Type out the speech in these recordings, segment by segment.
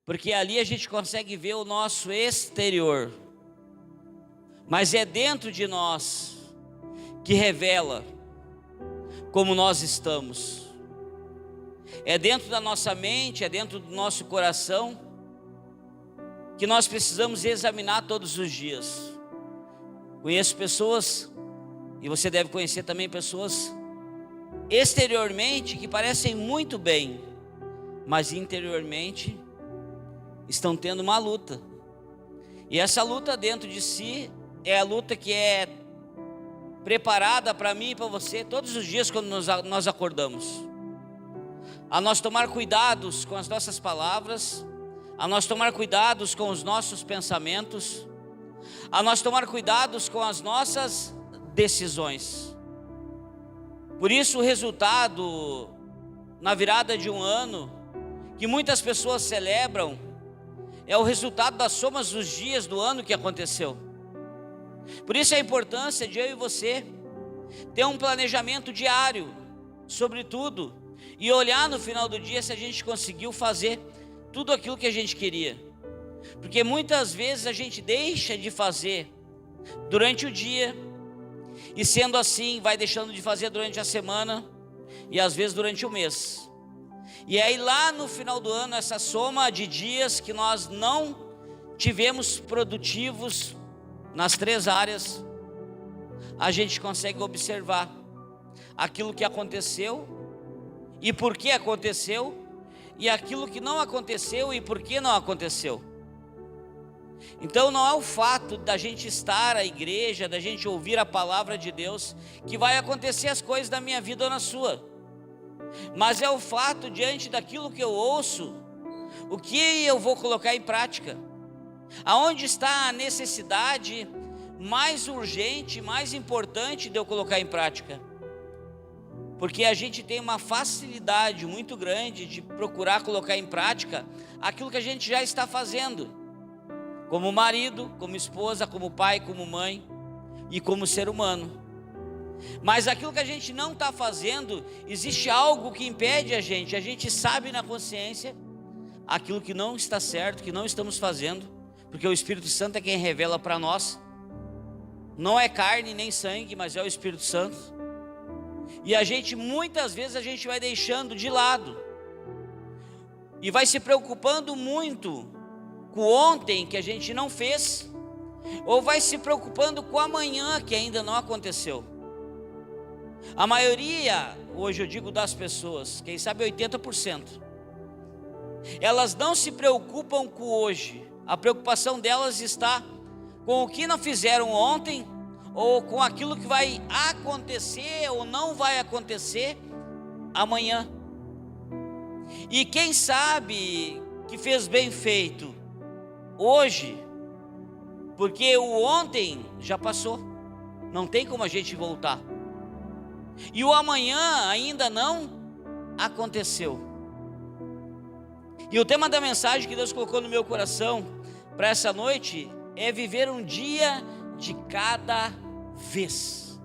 porque ali a gente consegue ver o nosso exterior, mas é dentro de nós que revela como nós estamos. É dentro da nossa mente, é dentro do nosso coração que nós precisamos examinar todos os dias. Conheço pessoas, e você deve conhecer também pessoas exteriormente que parecem muito bem, mas interiormente estão tendo uma luta. E essa luta dentro de si é a luta que é preparada para mim e para você todos os dias quando nós acordamos. A nós tomar cuidados com as nossas palavras, a nós tomar cuidados com os nossos pensamentos, a nós tomar cuidados com as nossas decisões. Por isso o resultado na virada de um ano, que muitas pessoas celebram, é o resultado das somas dos dias do ano que aconteceu. Por isso a importância de eu e você ter um planejamento diário sobre tudo, e olhar no final do dia se a gente conseguiu fazer tudo aquilo que a gente queria. Porque muitas vezes a gente deixa de fazer durante o dia, e sendo assim vai deixando de fazer durante a semana, e às vezes durante o mês. E aí lá no final do ano, essa soma de dias que nós não tivemos produtivos nas 3 áreas, a gente consegue observar aquilo que aconteceu e por que aconteceu, e aquilo que não aconteceu e por que não aconteceu. Então não é o fato da gente estar à igreja, da gente ouvir a palavra de Deus, que vai acontecer as coisas da minha vida ou na sua, mas é o fato, diante daquilo que eu ouço, o que eu vou colocar em prática. Aonde está a necessidade mais urgente, mais importante de eu colocar em prática? Porque a gente tem uma facilidade muito grande de procurar colocar em prática aquilo que a gente já está fazendo, como marido, como esposa, como pai, como mãe e como ser humano. Mas aquilo que a gente não está fazendo, existe algo que impede a gente sabe na consciência aquilo que não está certo, que não estamos fazendo, porque o Espírito Santo é quem revela para nós. Não é carne nem sangue, mas é o Espírito Santo. E a gente, muitas vezes, a gente vai deixando de lado, e vai se preocupando muito com o ontem que a gente não fez, ou vai se preocupando com o amanhã que ainda não aconteceu. A maioria, hoje eu digo das pessoas, quem sabe 80%, elas não se preocupam com o hoje. A preocupação delas está com o que não fizeram ontem, ou com aquilo que vai acontecer ou não vai acontecer amanhã. E quem sabe que fez bem feito hoje, porque o ontem já passou, não tem como a gente voltar, e o amanhã ainda não aconteceu. E o tema da mensagem que Deus colocou no meu coração para essa noite é viver um dia de cada vez.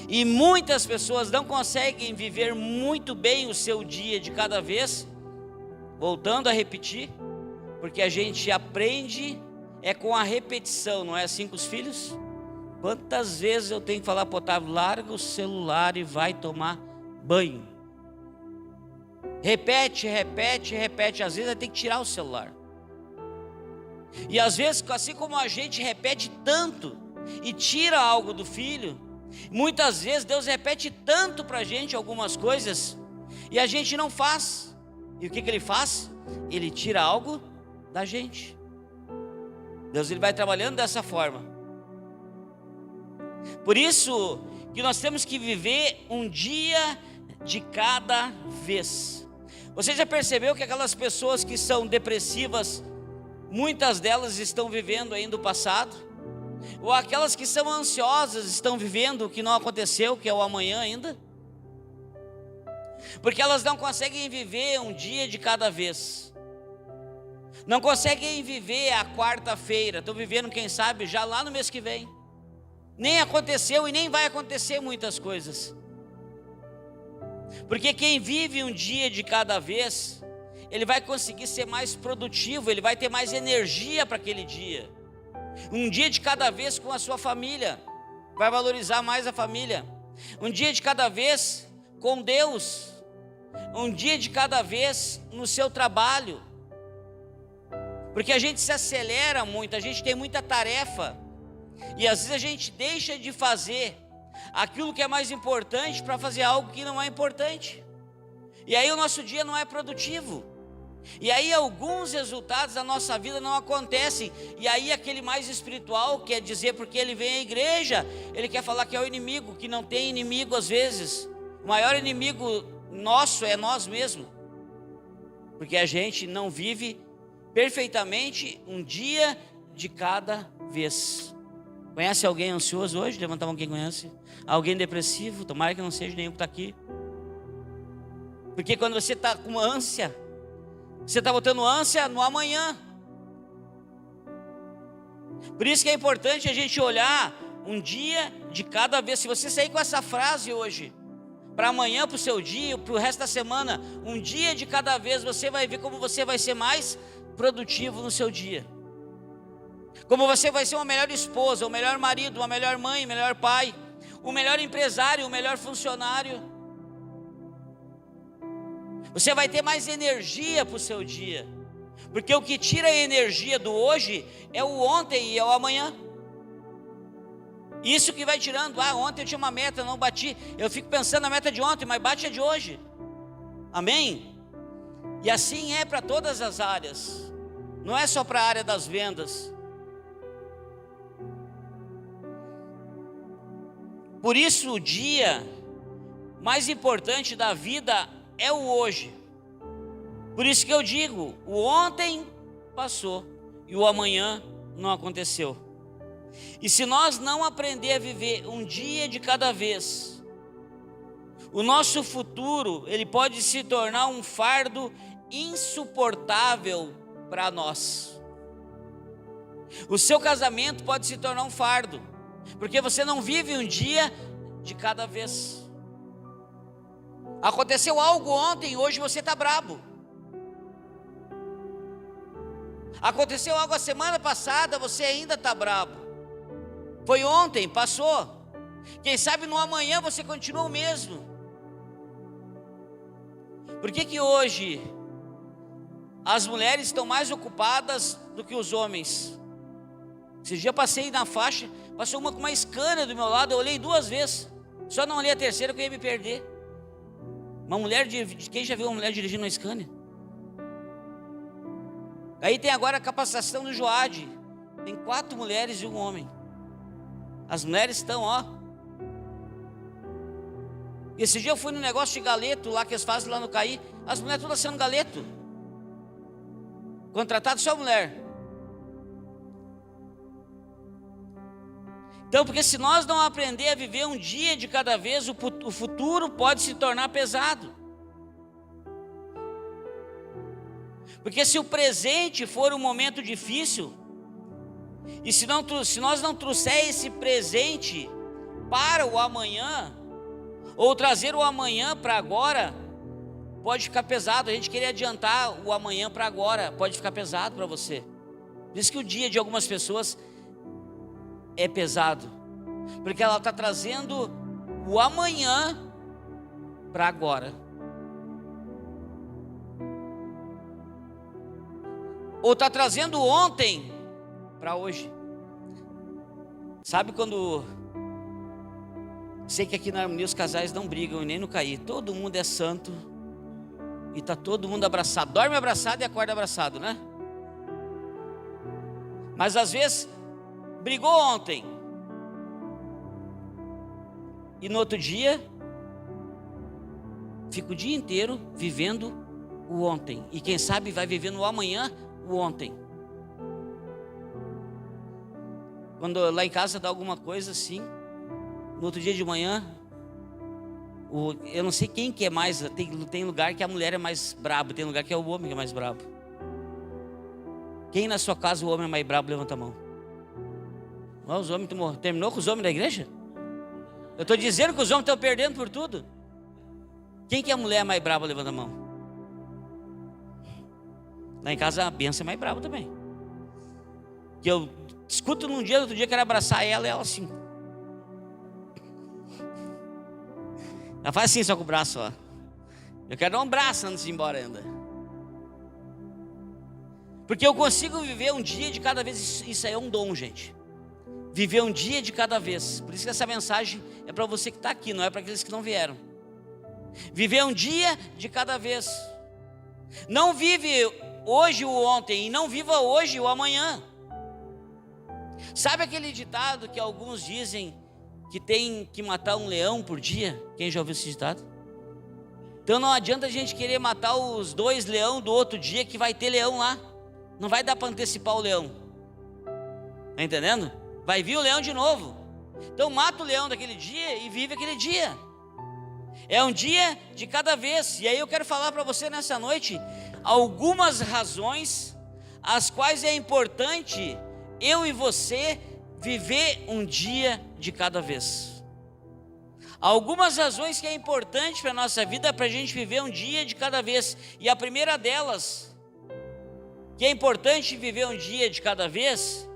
E muitas pessoas não conseguem viver muito bem o seu dia de cada vez, voltando a repetir, porque a gente aprende com a repetição, não é assim com os filhos? Quantas vezes eu tenho que falar para o Otávio, larga o celular e vai tomar banho. Repete, repete, repete. Às vezes vai ter que tirar o celular. E às vezes, assim como a gente repete tanto e tira algo do filho, muitas vezes Deus repete tanto para a gente algumas coisas, e a gente não faz. E o que Ele faz? Ele tira algo da gente. Deus, Ele vai trabalhando dessa forma. Por isso que nós temos que viver um dia de cada vez. Você já percebeu que aquelas pessoas que são depressivas, muitas delas estão vivendo ainda o passado? Ou aquelas que são ansiosas estão vivendo o que não aconteceu, que é o amanhã ainda? Porque elas não conseguem viver um dia de cada vez. Não conseguem viver a quarta-feira. Estão vivendo, quem sabe, já lá no mês que vem. Nem aconteceu e nem vai acontecer muitas coisas. Porque quem vive um dia de cada vez ele vai conseguir ser mais produtivo, ele vai ter mais energia para aquele dia. Um dia de cada vez com a sua família, vai valorizar mais a família. Um dia de cada vez com Deus. Um dia de cada vez no seu trabalho. Porque a gente se acelera muito, a gente tem muita tarefa. E às vezes a gente deixa de fazer aquilo que é mais importante para fazer algo que não é importante. E aí o nosso dia não é produtivo. E aí alguns resultados da nossa vida não acontecem. E aí aquele mais espiritual quer dizer, porque ele vem à igreja, ele quer falar que é o inimigo, que não tem inimigo às vezes. O maior inimigo nosso é nós mesmos. Porque a gente não vive perfeitamente um dia de cada vez. Conhece alguém ansioso hoje? Levanta a mão quem conhece. Alguém depressivo? Tomara que não seja nenhum que está aqui. Porque quando você está com ânsia, você está botando ânsia no amanhã. Por isso que é importante a gente olhar um dia de cada vez. Se você sair com essa frase hoje, para amanhã, para o seu dia, para o resto da semana, um dia de cada vez, você vai ver como você vai ser mais produtivo no seu dia. Como você vai ser uma melhor esposa, um melhor marido, uma melhor mãe, um melhor pai, um melhor empresário, um melhor funcionário. Você vai ter mais energia para o seu dia. Porque o que tira a energia do hoje é o ontem e é o amanhã. Isso que vai tirando. Ontem eu tinha uma meta, não bati. Eu fico pensando na meta de ontem, mas bate a de hoje. Amém? E assim é para todas as áreas. Não é só para a área das vendas. Por isso o dia mais importante da vida é o hoje. Por isso que eu digo, o ontem passou e o amanhã não aconteceu. E se nós não aprender a viver um dia de cada vez, o nosso futuro, ele pode se tornar um fardo insuportável para nós. O seu casamento pode se tornar um fardo, porque você não vive um dia de cada vez. Aconteceu algo ontem, hoje você está brabo. Aconteceu algo a semana passada, você ainda está brabo. Foi ontem, passou. Quem sabe no amanhã você continua o mesmo. Por que hoje as mulheres estão mais ocupadas do que os homens? Esse dia eu passei na faixa, passou uma com uma Scania do meu lado, eu olhei 2 vezes. Só não olhei a terceira que eu ia me perder. Uma mulher, quem já viu uma mulher dirigindo uma Scania? Aí tem agora a capacitação do Joad. Tem 4 mulheres e 1 homem. As mulheres estão, Esse dia eu fui no negócio de galeto lá que eles fazem lá no CAI. As mulheres todas sendo galeto. Contratado só mulher. Então, porque se nós não aprender a viver um dia de cada vez, o futuro pode se tornar pesado. Porque se o presente for um momento difícil, e se nós não trouxer esse presente para o amanhã, ou trazer o amanhã para agora, pode ficar pesado. A gente querer adiantar o amanhã para agora, pode ficar pesado para você. Por isso que o dia de algumas pessoas é pesado, porque ela está trazendo o amanhã para agora, ou está trazendo ontem para hoje. Sabe quando, sei que aqui na Harmonia os casais não brigam e nem no CAI, todo mundo é santo e está todo mundo abraçado, dorme abraçado e acorda abraçado, né? Mas às vezes brigou ontem e no outro dia fica o dia inteiro vivendo o ontem, e quem sabe vai vivendo o amanhã, o ontem. Quando lá em casa dá alguma coisa assim, no outro dia de manhã, eu não sei quem que é mais, tem lugar que a mulher é mais braba, tem lugar que é o homem que é mais brabo. Quem na sua casa o homem é mais brabo, levanta a mão. Os homens terminou com os homens da igreja? Eu estou dizendo que os homens estão perdendo por tudo. Quem que é a mulher mais braba, levanta a mão. Lá em casa a benção é mais brava também. Que eu escuto num dia, no outro dia quero abraçar ela e ela assim. Ela faz assim só com o braço, ó. Eu quero dar um abraço antes de ir embora ainda. Porque eu consigo viver um dia de cada vez. Isso aí é um dom, gente. Viver um dia de cada vez. Por isso que essa mensagem é para você que está aqui, não é para aqueles que não vieram. Viver um dia de cada vez. Não vive hoje o ontem e não viva hoje o amanhã. Sabe aquele ditado que alguns dizem que tem que matar um leão por dia? Quem já ouviu esse ditado? Então não adianta a gente querer matar os 2 leões do outro dia que vai ter leão lá. Não vai dar para antecipar o leão. Está entendendo? Vai vir o leão de novo. Então mata o leão daquele dia e vive aquele dia. É um dia de cada vez. E aí eu quero falar para você nessa noite algumas razões as quais é importante eu e você viver um dia de cada vez. Algumas razões que é importante para a nossa vida, para a gente viver um dia de cada vez. E a primeira delas, que é importante viver um dia de cada vez,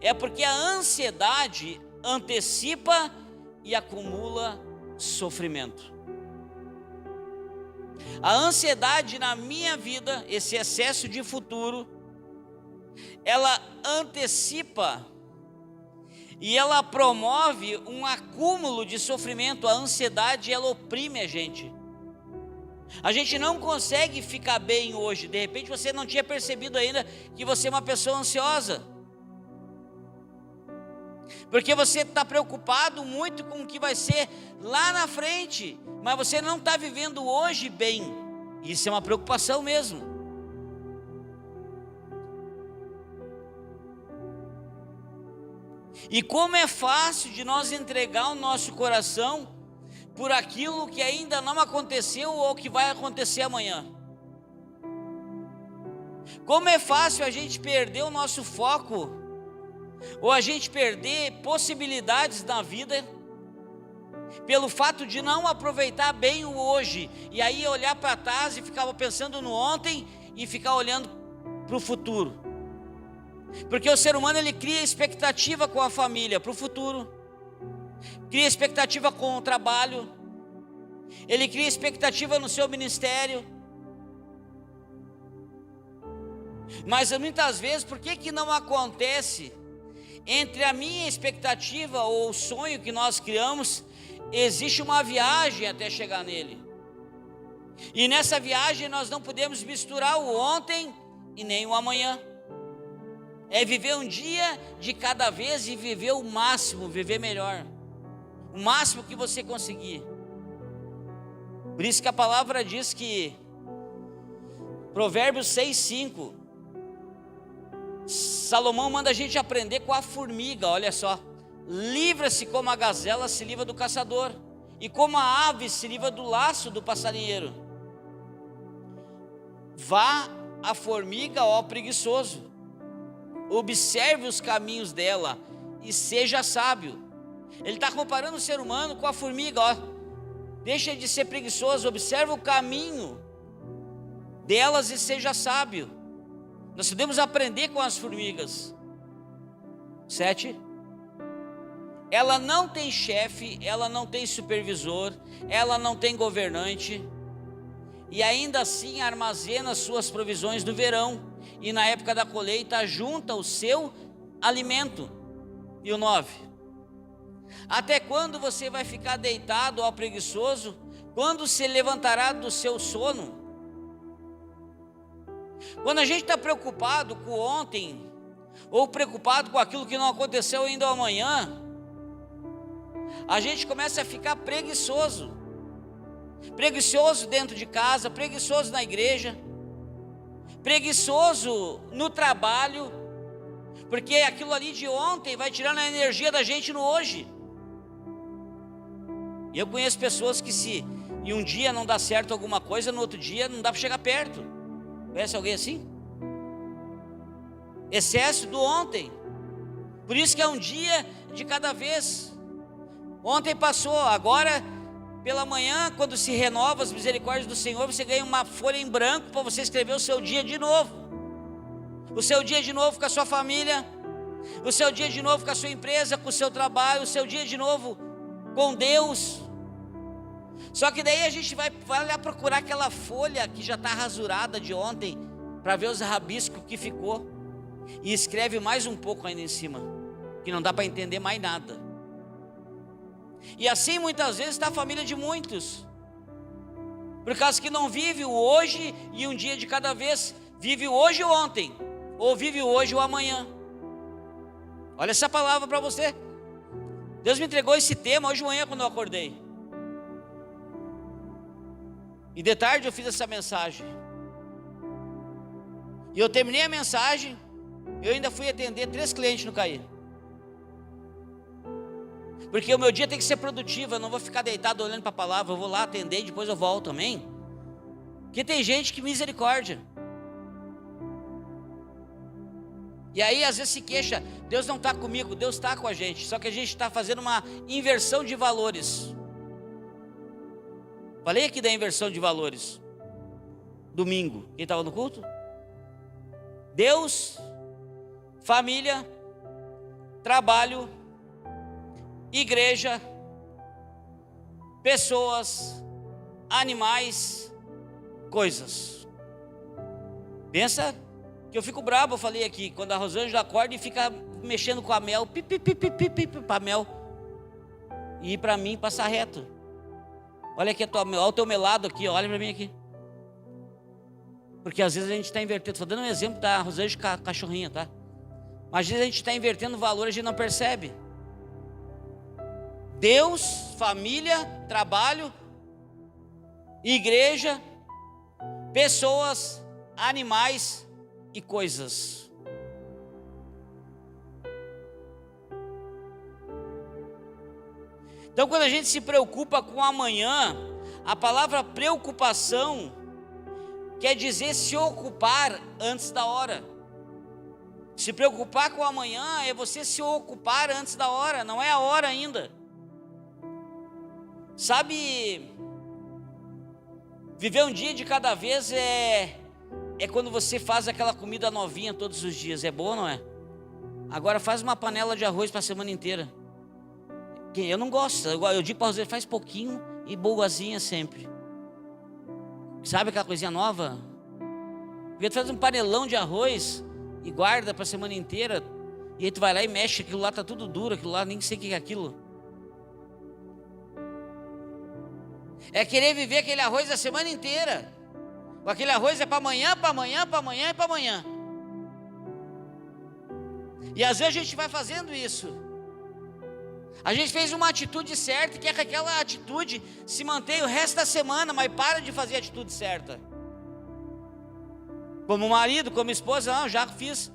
é porque a ansiedade antecipa e acumula sofrimento. A ansiedade na minha vida, esse excesso de futuro, ela antecipa e ela promove um acúmulo de sofrimento. A ansiedade, ela oprime a gente. A gente não consegue ficar bem hoje. De repente você não tinha percebido ainda que você é uma pessoa ansiosa, porque você está preocupado muito com o que vai ser lá na frente, mas você não está vivendo hoje bem. Isso é uma preocupação mesmo. E como é fácil de nós entregar o nosso coração por aquilo que ainda não aconteceu ou que vai acontecer amanhã. Como é fácil a gente perder o nosso foco, ou a gente perder possibilidades na vida, pelo fato de não aproveitar bem o hoje, e aí olhar para trás e ficar pensando no ontem, e ficar olhando para o futuro. Porque o ser humano, ele cria expectativa com a família para o futuro, cria expectativa com o trabalho, ele cria expectativa no seu ministério. Mas muitas vezes, por que não acontece? Entre a minha expectativa ou o sonho que nós criamos, existe uma viagem até chegar nele. E nessa viagem nós não podemos misturar o ontem e nem o amanhã. É viver um dia de cada vez e viver o máximo, viver melhor. O máximo que você conseguir. Por isso que a palavra diz que, Provérbios 6:5, Salomão manda a gente aprender com a formiga, olha só. Livra-se como a gazela se livra do caçador, e como a ave se livra do laço do passarinheiro. Vá a formiga, ó preguiçoso, observe os caminhos dela e seja sábio. Ele está comparando o ser humano com a formiga, ó. Deixa de ser preguiçoso, observe o caminho delas e seja sábio. Nós podemos aprender com as formigas. 7. Ela não tem chefe, ela não tem supervisor, ela não tem governante, e ainda assim armazena suas provisões do verão, e na época da colheita junta o seu alimento. E o 9. Até quando você vai ficar deitado, ó preguiçoso? Quando se levantará do seu sono? Quando a gente está preocupado com o ontem, ou preocupado com aquilo que não aconteceu ainda amanhã, a gente começa a ficar preguiçoso. Preguiçoso dentro de casa, preguiçoso na igreja, preguiçoso no trabalho, porque aquilo ali de ontem vai tirando a energia da gente no hoje. E eu conheço pessoas que se em um dia não dá certo alguma coisa, no outro dia não dá para chegar perto. Conhece alguém assim? Excesso do ontem. Por isso que é um dia de cada vez. Ontem passou, agora pela manhã, quando se renova as misericórdias do Senhor, você ganha uma folha em branco para você escrever o seu dia de novo. o seu dia de novo com a sua família, o seu dia de novo com a sua empresa, com o seu trabalho, o seu dia de novo com Deus. Só que daí a gente vai lá procurar aquela folha que já está rasurada de ontem, para ver os rabiscos que ficou, e escreve mais um pouco ainda em cima, que não dá para entender mais nada. E assim muitas vezes está a família de muitos, por causa que não vive o hoje e um dia de cada vez, vive o hoje ou ontem, ou vive o hoje ou amanhã. Olha essa palavra para você. Deus me entregou esse tema hoje de manhã quando eu acordei, e de tarde eu fiz essa mensagem, e eu terminei a mensagem, eu ainda fui atender 3 clientes no CAI, porque o meu dia tem que ser produtivo, eu não vou ficar deitado olhando para a palavra, eu vou lá atender e depois eu volto, amém? Porque tem gente que misericórdia, e aí às vezes se queixa, Deus não está comigo, Deus está com a gente, só que a gente está fazendo uma inversão de valores. Falei aqui da inversão de valores, domingo, quem estava no culto? Deus, família, trabalho, igreja, pessoas, animais, coisas. Pensa que eu fico bravo, eu falei aqui, quando a Rosângela acorda e fica mexendo com a mel, para mel, e para mim passar reto. Olha aqui, olha o teu melado aqui, olha para mim aqui. Porque às vezes a gente está invertendo, estou dando um exemplo da Rosângela cachorrinha, tá? Mas às vezes a gente está invertendo valor, a gente não percebe. Deus, família, trabalho, igreja, pessoas, animais e coisas. Então quando a gente se preocupa com o amanhã, a palavra preocupação quer dizer se ocupar antes da hora. Se preocupar com o amanhã é você se ocupar antes da hora, não é a hora ainda. Sabe, viver um dia de cada vez é quando você faz aquela comida novinha todos os dias, é boa, não é? Agora faz uma panela de arroz para a semana inteira. Eu não gosto, eu digo para você, faz pouquinho e boazinha sempre. Sabe aquela coisinha nova? Porque tu faz um panelão de arroz e guarda para a semana inteira, e aí tu vai lá e mexe, aquilo lá tá tudo duro, aquilo lá nem sei o que é aquilo. É querer viver aquele arroz a semana inteira. Aquele arroz é para amanhã, para amanhã, para amanhã e para amanhã. E às vezes a gente vai fazendo isso. A gente fez uma atitude certa e quer que aquela atitude se mantenha o resto da semana, mas para de fazer a atitude certa. Como marido, como esposa, não, já fiz,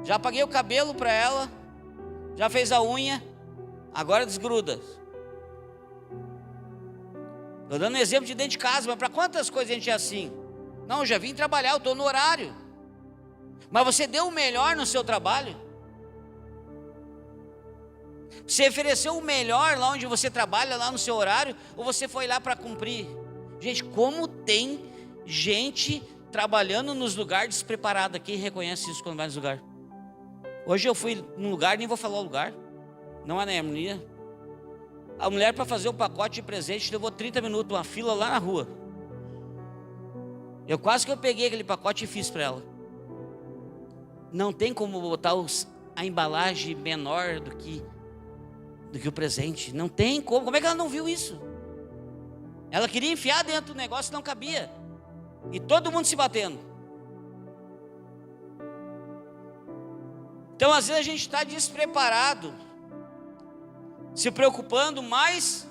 já paguei o cabelo para ela, já fez a unha, agora desgruda. Estou dando um exemplo de dentro de casa, mas para quantas coisas a gente é assim? Não, eu já vim trabalhar, eu estou no horário. Mas você deu o melhor no seu trabalho? Você ofereceu o melhor lá onde você trabalha, lá no seu horário, ou você foi lá para cumprir? Gente, como tem gente trabalhando nos lugares despreparados. Quem reconhece isso quando vai nos lugares? Hoje eu fui num lugar, nem vou falar o lugar, não é na harmonia. A mulher, para fazer o pacote de presente, levou 30 minutos, uma fila lá na rua. Eu quase que eu peguei aquele pacote e fiz para ela. Não tem como botar a embalagem menor do que o presente. Não tem como. Como é que ela não viu isso? Ela queria enfiar dentro do negócio e não cabia. E todo mundo se batendo. Então às vezes a gente está despreparado, se preocupando mais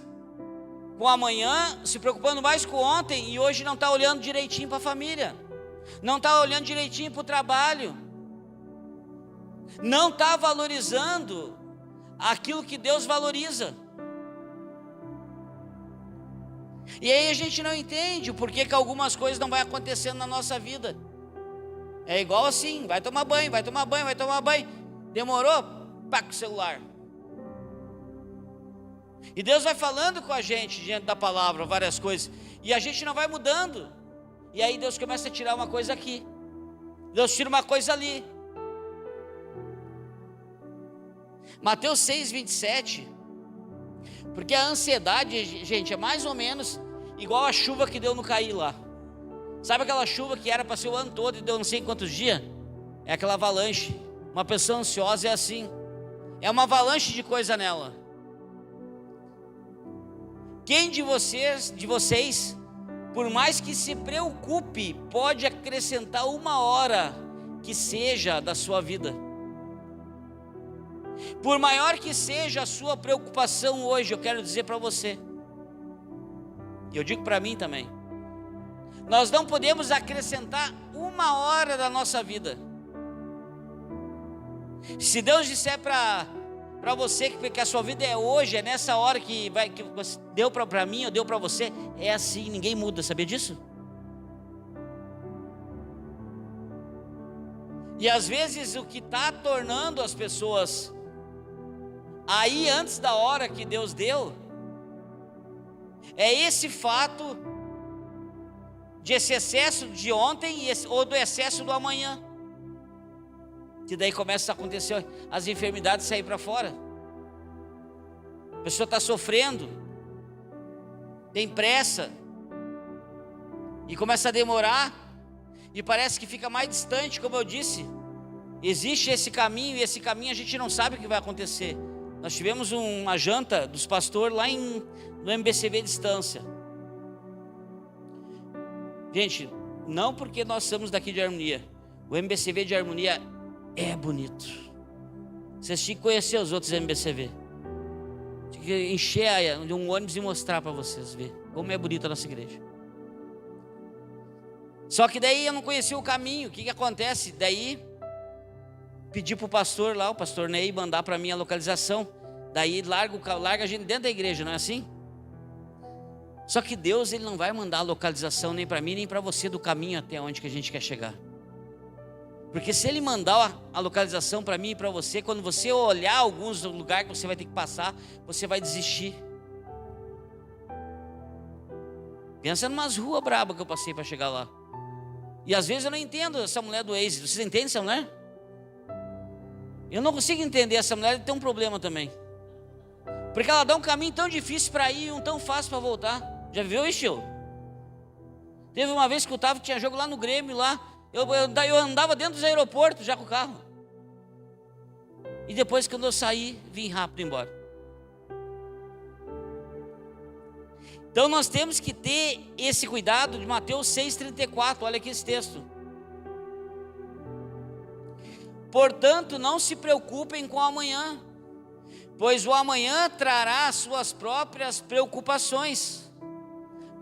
com amanhã, se preocupando mais com ontem, e hoje não está olhando direitinho para a família, não está olhando direitinho para o trabalho, não está valorizando aquilo que Deus valoriza. E aí a gente não entende o porquê que algumas coisas não vai acontecendo na nossa vida. É igual assim, vai tomar banho, vai tomar banho, vai tomar banho. Demorou? Pá, com o celular. E Deus vai falando com a gente diante da palavra, várias coisas, e a gente não vai mudando. E aí Deus começa a tirar uma coisa aqui, Deus tira uma coisa ali, Mateus 6, 27. Porque a ansiedade, gente, é mais ou menos igual a chuva que deu no Caí lá. Sabe aquela chuva que era para ser o ano todo e deu não sei quantos dias? É aquela avalanche. Uma pessoa ansiosa é assim. É uma avalanche de coisa nela. Quem de vocês, por mais que se preocupe, pode acrescentar 1 hora que seja da sua vida? Por maior que seja a sua preocupação hoje, eu quero dizer para você, e eu digo para mim também, nós não podemos acrescentar 1 hora da nossa vida. Se Deus disser para você que a sua vida é hoje, é nessa hora que deu para mim ou deu para você, é assim, ninguém muda, sabia disso? E às vezes o que está tornando as pessoas aí antes da hora que Deus deu, é esse fato de esse excesso de ontem ou do excesso do amanhã, que daí começa a acontecer as enfermidades sair para fora. A pessoa está sofrendo, tem pressa, e começa a demorar, e parece que fica mais distante, como eu disse. Existe esse caminho, e esse caminho a gente não sabe o que vai acontecer. Nós tivemos uma janta dos pastores lá no MBCV Distância. Gente, não porque nós somos daqui de Harmonia. O MBCV de Harmonia é bonito. Vocês tinham que conhecer os outros MBCV. Tinha que encher de um ônibus e mostrar para vocês ver como é bonita a nossa igreja. Só que daí eu não conhecia o caminho. O que acontece? Daí pedi para o pastor lá, o pastor Ney, mandar para mim a localização. Daí larga a gente dentro da igreja, não é assim? Só que Deus, Ele não vai mandar a localização nem para mim, nem para você do caminho até onde que a gente quer chegar. Porque se Ele mandar a localização para mim e para você, quando você olhar alguns lugares que você vai ter que passar, você vai desistir. Pensa em umas ruas brabas que eu passei para chegar lá. E às vezes eu não entendo essa mulher do Waze. Vocês entendem essa mulher? Eu não consigo entender essa mulher, ela tem um problema também. Porque ela dá um caminho tão difícil para ir e um tão fácil para voltar. Já viu isso, tio? Teve uma vez que eu tava, tinha jogo lá no Grêmio, lá. Eu andava dentro dos aeroportos já com o carro. E depois quando eu saí, vim rápido embora. Então nós temos que ter esse cuidado de Mateus 6,34. Olha aqui esse texto. Portanto, não se preocupem com o amanhã, pois o amanhã trará as suas próprias preocupações.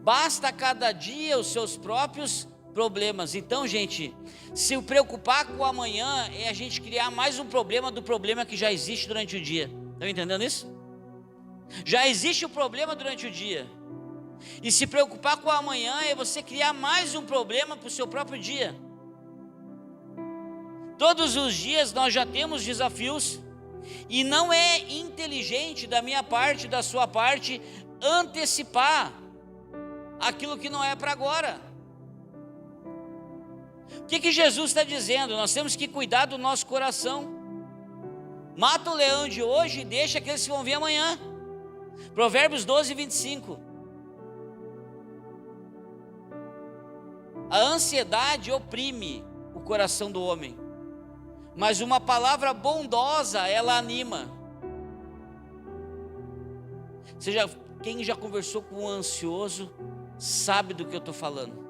Basta a cada dia os seus próprios problemas. Então, gente, se preocupar com o amanhã é a gente criar mais um problema do problema que já existe durante o dia. Estão entendendo isso? Já existe o problema durante o dia. E se preocupar com o amanhã é você criar mais um problema para o seu próprio dia. Todos os dias nós já temos desafios, e não é inteligente da minha parte, da sua parte, antecipar aquilo que não é para agora. O que Jesus está dizendo? Nós temos que cuidar do nosso coração. Mata o leão de hoje e deixa aqueles que vão vir amanhã. Provérbios 12, 25. A ansiedade oprime o coração do homem, mas uma palavra bondosa, ela anima. Quem já conversou com um ansioso sabe do que eu estou falando.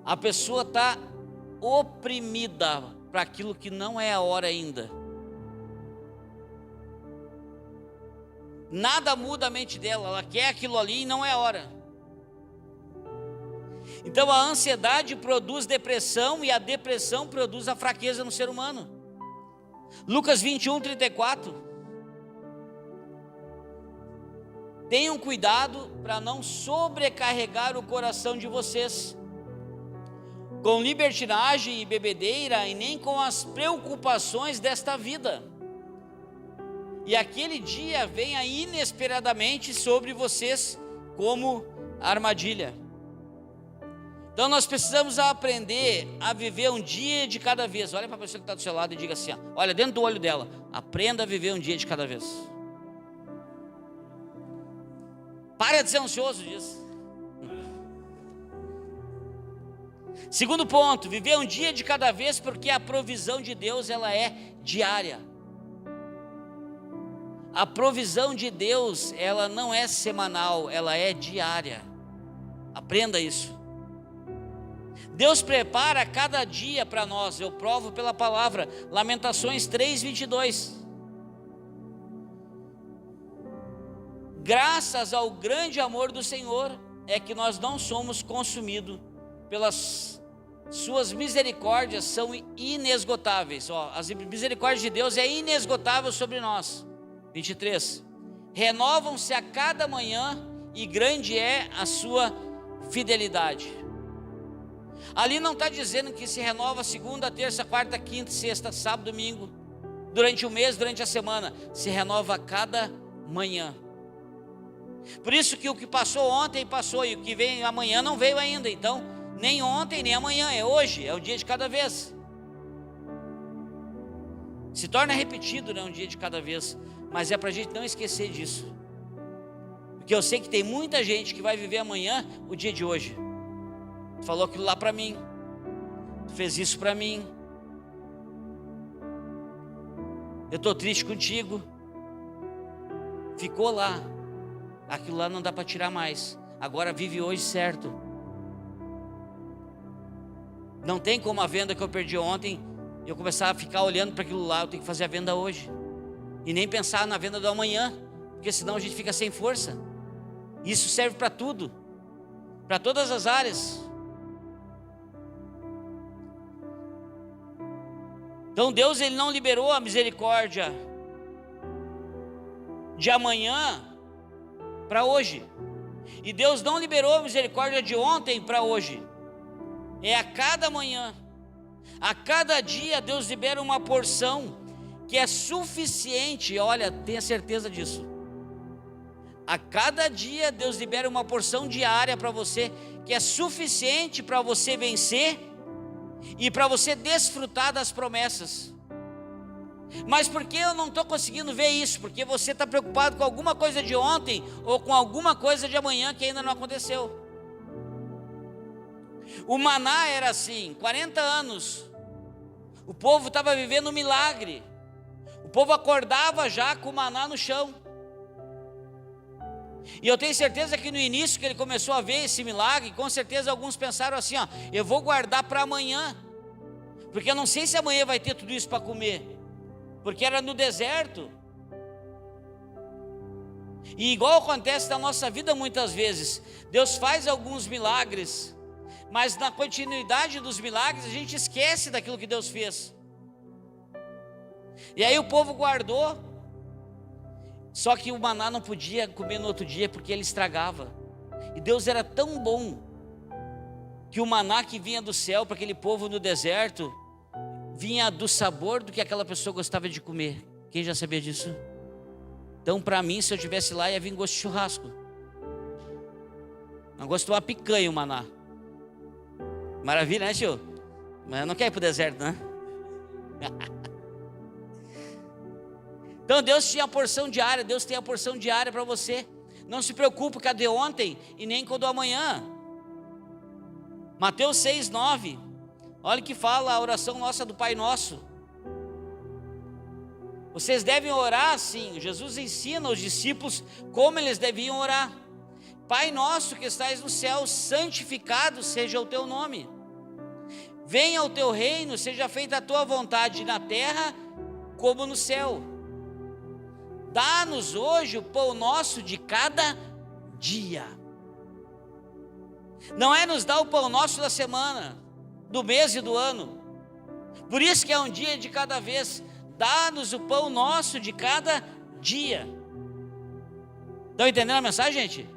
A pessoa está oprimida para aquilo que não é a hora ainda. Nada muda a mente dela, ela quer aquilo ali e não é a hora. Então a ansiedade produz depressão, e a depressão produz a fraqueza no ser humano. Lucas 21, 34. Tenham cuidado para não sobrecarregar o coração de vocês com libertinagem e bebedeira, e nem com as preocupações desta vida. E aquele dia venha inesperadamente sobre vocês como armadilha. Então nós precisamos aprender a viver um dia de cada vez. Olha para a pessoa que está do seu lado e diga assim, olha dentro do olho dela, aprenda a viver um dia de cada vez. Para de ser ansioso disso. Segundo ponto, viver um dia de cada vez, porque a provisão de Deus, ela é diária. A provisão de Deus, ela não é semanal, ela é diária. Aprenda isso. Deus prepara cada dia para nós, eu provo pela palavra. Lamentações 3:22. Graças ao grande amor do Senhor, é que nós não somos consumidos pelas suas misericórdias, são inesgotáveis. As misericórdias de Deus é inesgotável sobre nós. 23. Renovam-se a cada manhã e grande é a sua fidelidade. Ali não está dizendo que se renova segunda, terça, quarta, quinta, sexta, sábado, domingo, durante o mês, durante a semana. Se renova a cada manhã. Por isso que o que passou ontem passou, e o que vem amanhã não veio ainda. Então, nem ontem, nem amanhã, é hoje, é o dia de cada vez. Se torna repetido, né, um dia de cada vez. Mas é para a gente não esquecer disso. Porque eu sei que tem muita gente que vai viver amanhã o dia de hoje. Tu falou aquilo lá para mim, tu fez isso para mim, eu estou triste contigo, ficou lá, aquilo lá não dá para tirar mais, agora vive hoje certo. Não tem como a venda que eu perdi ontem, eu começar a ficar olhando para aquilo lá, eu tenho que fazer a venda hoje, e nem pensar na venda do amanhã, porque senão a gente fica sem força. Isso serve para tudo, para todas as áreas. Então Deus, Ele não liberou a misericórdia de amanhã para hoje. E Deus não liberou a misericórdia de ontem para hoje. É a cada manhã. A cada dia Deus libera uma porção que é suficiente. Olha, tenha certeza disso. A cada dia Deus libera uma porção diária para você, que é suficiente para você vencer e para você desfrutar das promessas. Mas por que eu não estou conseguindo ver isso? Porque você está preocupado com alguma coisa de ontem ou com alguma coisa de amanhã que ainda não aconteceu. O maná era assim, 40 anos. O povo estava vivendo um milagre. O povo acordava já com o maná no chão. E eu tenho certeza que no início que ele começou a ver esse milagre, com certeza alguns pensaram assim, eu vou guardar para amanhã, porque eu não sei se amanhã vai ter tudo isso para comer, porque era no deserto. E igual acontece na nossa vida muitas vezes, Deus faz alguns milagres, mas na continuidade dos milagres a gente esquece daquilo que Deus fez. E aí o povo guardou. Só que o maná não podia comer no outro dia porque ele estragava. E Deus era tão bom que o maná que vinha do céu para aquele povo no deserto vinha do sabor do que aquela pessoa gostava de comer. Quem já sabia disso? Então para mim, se eu estivesse lá, ia vir gosto de churrasco. Não gosto de uma picanha o maná. Maravilha, né, tio? Mas não quer ir para o deserto, né? Então Deus tinha a porção diária, Deus tem a porção diária para você. Não se preocupe com a de ontem e nem com a do amanhã. Mateus 6:9. Olha o que fala a oração nossa do Pai Nosso. Vocês devem orar assim. Jesus ensina aos discípulos como eles deviam orar. Pai nosso que estais no céu, santificado seja o teu nome. Venha o teu reino, seja feita a tua vontade na terra como no céu. Dá-nos hoje o pão nosso de cada dia. Não é nos dar o pão nosso da semana, do mês e do ano. Por isso que é um dia de cada vez. Dá-nos o pão nosso de cada dia. Estão entendendo a mensagem, gente?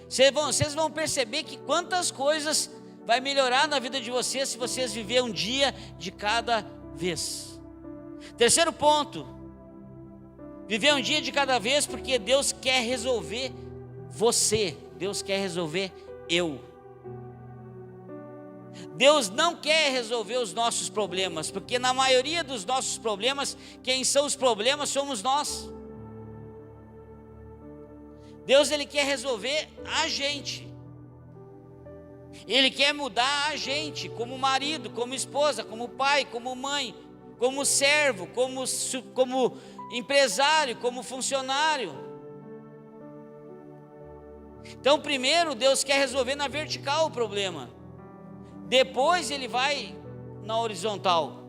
Vocês vão perceber que quantas coisas vai melhorar na vida de vocês se vocês viverem um dia de cada vez. Terceiro ponto. Viver um dia de cada vez, porque Deus quer resolver você. Deus quer resolver eu. Deus não quer resolver os nossos problemas, porque na maioria dos nossos problemas, quem são os problemas somos nós. Deus, Ele quer resolver a gente. Ele quer mudar a gente, como marido, como esposa, como pai, como mãe, como servo, como empresário, como funcionário. Então, primeiro Deus quer resolver na vertical o problema, depois Ele vai na horizontal,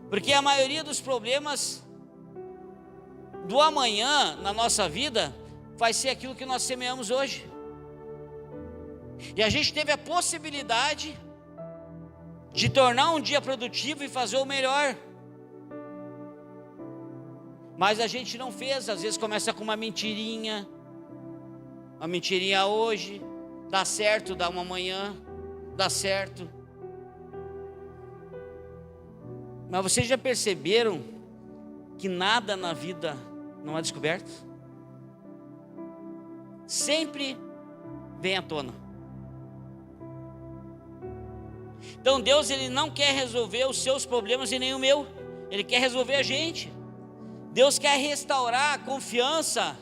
porque a maioria dos problemas do amanhã na nossa vida vai ser aquilo que nós semeamos hoje. E a gente teve a possibilidade de tornar um dia produtivo e fazer o melhor, mas a gente não fez. Às vezes começa com uma mentirinha hoje, dá certo, dá uma amanhã, dá certo. Mas vocês já perceberam que nada na vida não é descoberto? Sempre vem à tona. Então Deus, Ele não quer resolver os seus problemas e nem o meu, Ele quer resolver a gente. Deus quer restaurar a confiança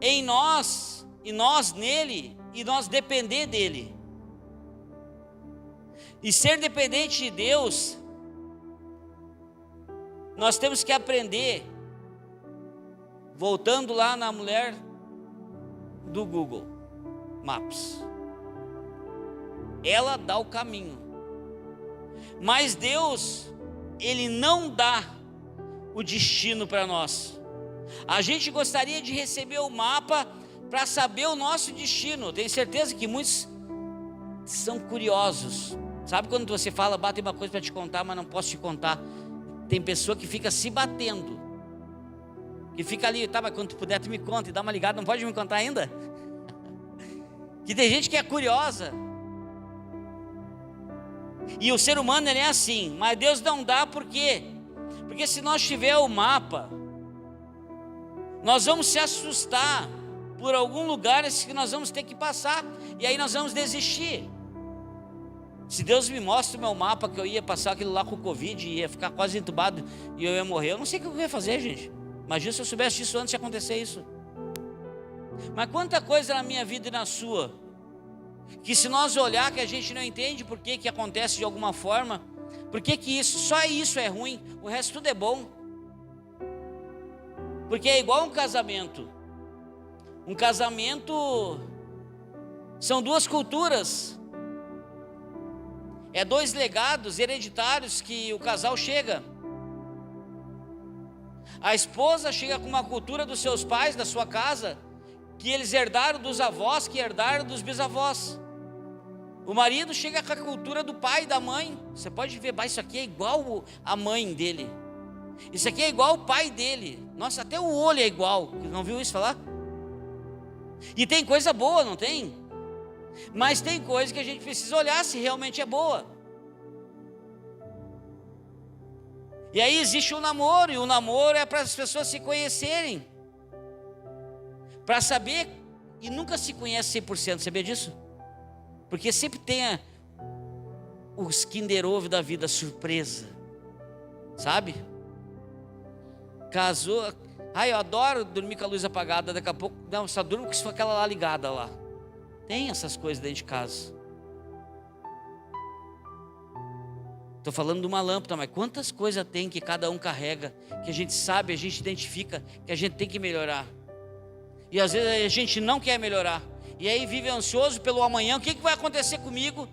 em nós, e nós nele, e nós depender dele. E ser dependente de Deus, nós temos que aprender, voltando lá na mulher do Google Maps. Ela dá o caminho, mas Deus, Ele não dá o destino para nós. A gente gostaria de receber o mapa para saber o nosso destino. Tenho certeza que muitos são curiosos. Sabe quando você fala, tem uma coisa para te contar, mas não posso te contar? Tem pessoa que fica se batendo, que fica ali, mas quando tu puder tu me conta, e dá uma ligada, não pode me contar ainda? Que tem gente que é curiosa. E o ser humano, ele é assim, mas Deus não dá. Por quê? Porque se nós tiver o mapa, nós vamos se assustar por algum lugar que nós vamos ter que passar, e aí nós vamos desistir. Se Deus me mostra o meu mapa, que eu ia passar aquilo lá com o Covid, ia ficar quase entubado e eu ia morrer, eu não sei o que eu ia fazer, gente. Imagina se eu soubesse disso antes de acontecer isso. Mas quanta coisa na minha vida e na sua, que se nós olhar, que a gente não entende por que acontece de alguma forma, por que só isso é ruim, o resto tudo é bom. Porque é igual um casamento. Um casamento são duas culturas, é dois legados hereditários que o casal chega. A esposa chega com uma cultura dos seus pais, da sua casa, que eles herdaram dos avós, que herdaram dos bisavós. O marido chega com a cultura do pai e da mãe. Você pode ver, isso aqui é igual a mãe dele, isso aqui é igual o pai dele. Nossa, até o olho é igual. Não viu isso falar? E tem coisa boa, não tem? Mas tem coisa que a gente precisa olhar se realmente é boa. E aí existe o namoro, e o namoro é para as pessoas se conhecerem, para saber, e nunca se conhece 100%, sabia disso? Porque sempre tem os Kinder Ovo da vida, surpresa, sabe? Casou, eu adoro dormir com a luz apagada, daqui a pouco, não, só durmo com aquela lá ligada lá. Tem essas coisas dentro de casa. Estou falando de uma lâmpada, mas quantas coisas tem que cada um carrega, que a gente sabe, a gente identifica, que a gente tem que melhorar. E às vezes a gente não quer melhorar, e aí vive ansioso pelo amanhã, o que vai acontecer comigo?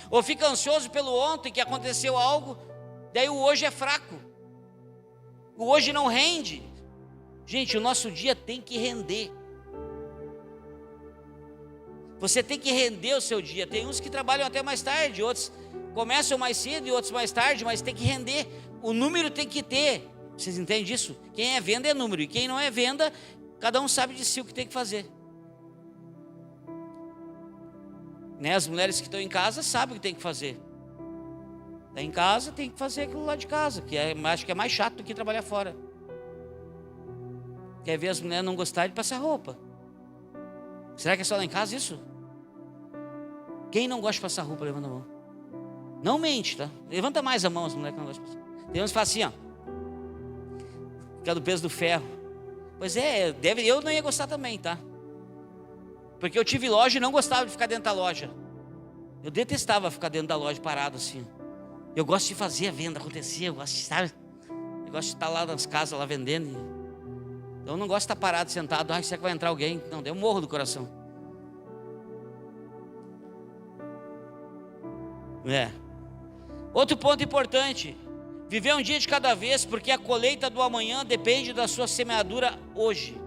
Ou fica ansioso pelo ontem, que aconteceu algo, daí o hoje é fraco, o hoje não rende. Gente, o nosso dia tem que render. Você tem que render o seu dia. Tem uns que trabalham até mais tarde, outros começam mais cedo e outros mais tarde, mas tem que render. O número tem que ter. Vocês entendem disso? Quem é venda é número, e quem não é venda, cada um sabe de si o que tem que fazer. As mulheres que estão em casa sabem o que tem que fazer. Está em casa, tem que fazer aquilo lá de casa, que acho que é mais chato do que trabalhar fora. Quer ver as mulheres não gostarem de passar roupa? Será que é só lá em casa isso? Quem não gosta de passar roupa, levanta a mão. Não mente, tá? Levanta mais a mão, as mulheres que não gostam de passar. Tem uns que falam assim, ó. Fica do peso do ferro. Pois é, eu não ia gostar também, tá? Porque eu tive loja e não gostava de ficar dentro da loja. Eu detestava ficar dentro da loja parado assim. Eu gosto de fazer a venda acontecer, eu gosto de estar lá nas casas, lá vendendo. Então eu não gosto de estar parado, sentado. Ai, será que vai entrar alguém? Não, eu morro do coração. Outro ponto importante: viver um dia de cada vez, porque a colheita do amanhã depende da sua semeadura hoje.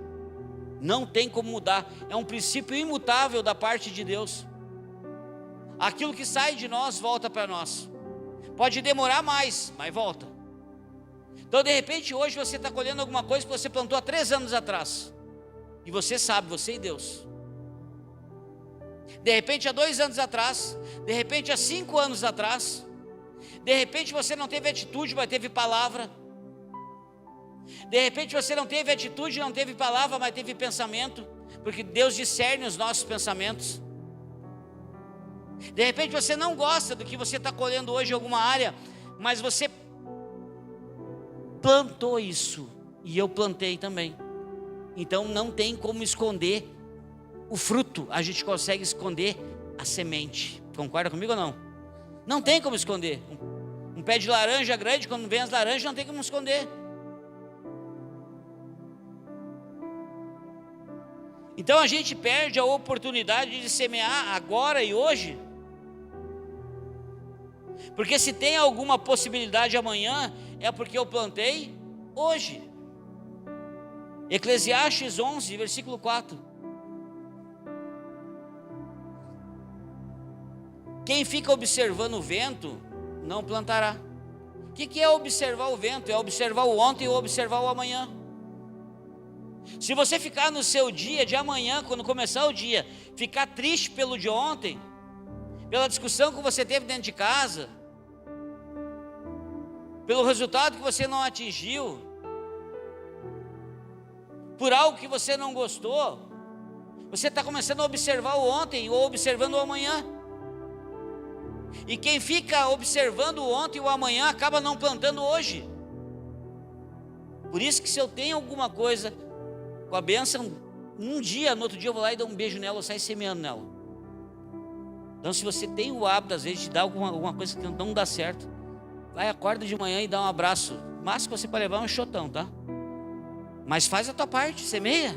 Não tem como mudar, é um princípio imutável da parte de Deus. Aquilo que sai de nós volta para nós. Pode demorar mais, mas volta. Então de repente hoje você está colhendo alguma coisa que você plantou há 3 anos atrás. E você sabe, você e Deus. De repente há 2 anos atrás, de repente há 5 anos atrás. De repente você não teve atitude, mas teve palavra. De repente você não teve atitude, não teve palavra, mas teve pensamento. Porque Deus discerne os nossos pensamentos. De repente você não gosta do que você está colhendo hoje em alguma área, mas você plantou isso, e eu plantei também. Então não tem como esconder o fruto, a gente consegue esconder a semente. Concorda comigo ou não? Não tem como esconder. Um pé de laranja grande, quando vem as laranjas, não tem como esconder. Então a gente perde a oportunidade de semear agora e hoje. Porque se tem alguma possibilidade amanhã, é porque eu plantei hoje. Eclesiastes 11, versículo 4. Quem fica observando o vento, não plantará. O que é observar o vento? É observar o ontem ou observar o amanhã. Se você ficar no seu dia de amanhã, quando começar o dia, ficar triste pelo de ontem, pela discussão que você teve dentro de casa, pelo resultado que você não atingiu, por algo que você não gostou, você está começando a observar o ontem ou observando o amanhã. E quem fica observando o ontem e o amanhã acaba não plantando hoje. Por isso que se eu tenho alguma coisa com a bênção, um dia, no outro dia eu vou lá e dou um beijo nela, eu saio semeando nela. Então se você tem o hábito às vezes de dar alguma coisa que não dá certo, vai, acorda de manhã e dá um abraço. O máximo que você pode levar é um enxotão, tá? Mas faz a tua parte, semeia.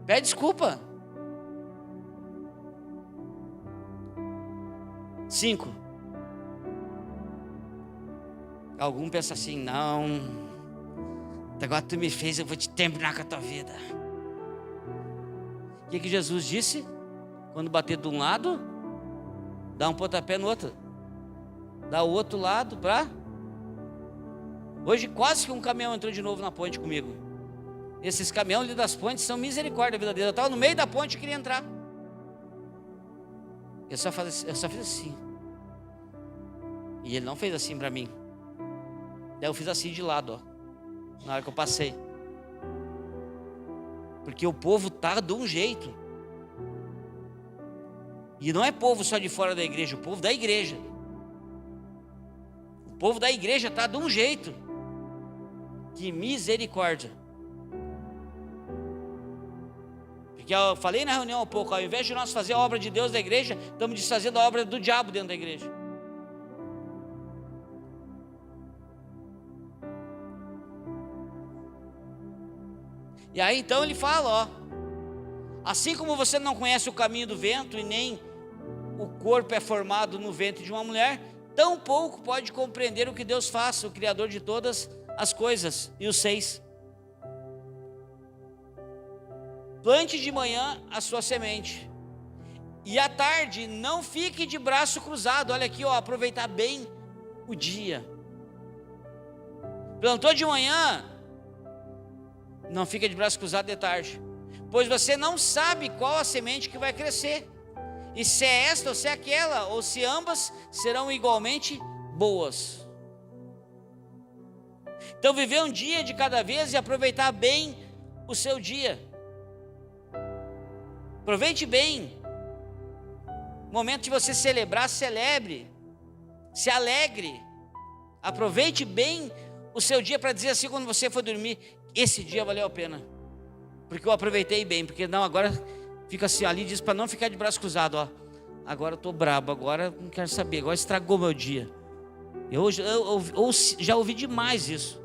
Pede desculpa. 5. Algum pensa assim, não, agora tu me fez, eu vou te terminar com a tua vida. O que Jesus disse? Quando bater de um lado, dá um pontapé no outro. Dá o outro lado para... Hoje quase que um caminhão entrou de novo na ponte comigo. Esses caminhões ali das pontes são misericórdia verdadeira. Eu estava no meio da ponte e queria entrar. Eu só fiz assim. E ele não fez assim para mim. Daí eu fiz assim de lado, ó, na hora que eu passei. Porque o povo tá de um jeito. E não é povo só de fora da igreja, o povo da igreja. O povo da igreja tá de um jeito. Que misericórdia. Porque eu falei na reunião há pouco, ao invés de nós fazer a obra de Deus da igreja, estamos desfazendo a obra do diabo dentro da igreja. E aí então ele fala, ó, assim como você não conhece o caminho do vento e nem o corpo é formado no ventre de uma mulher, tão pouco pode compreender o que Deus faz, o Criador de todas as coisas. E os 6. Plante de manhã a sua semente, e à tarde não fique de braço cruzado. Olha aqui, ó, aproveitar bem o dia. Plantou de manhã, não fica de braço cruzado de tarde, pois você não sabe qual a semente que vai crescer, e se é esta ou se é aquela, ou se ambas serão igualmente boas. Então viver um dia de cada vez e aproveitar bem o seu dia. Aproveite bem. Momento de você celebrar, celebre. Se alegre. Aproveite bem o seu dia para dizer assim, quando você for dormir, esse dia valeu a pena. Porque eu aproveitei bem. Porque não, agora fica assim, ali diz para não ficar de braço cruzado, ó. Agora eu estou brabo, agora não quero saber, agora estragou meu dia. Eu já ouvi demais isso.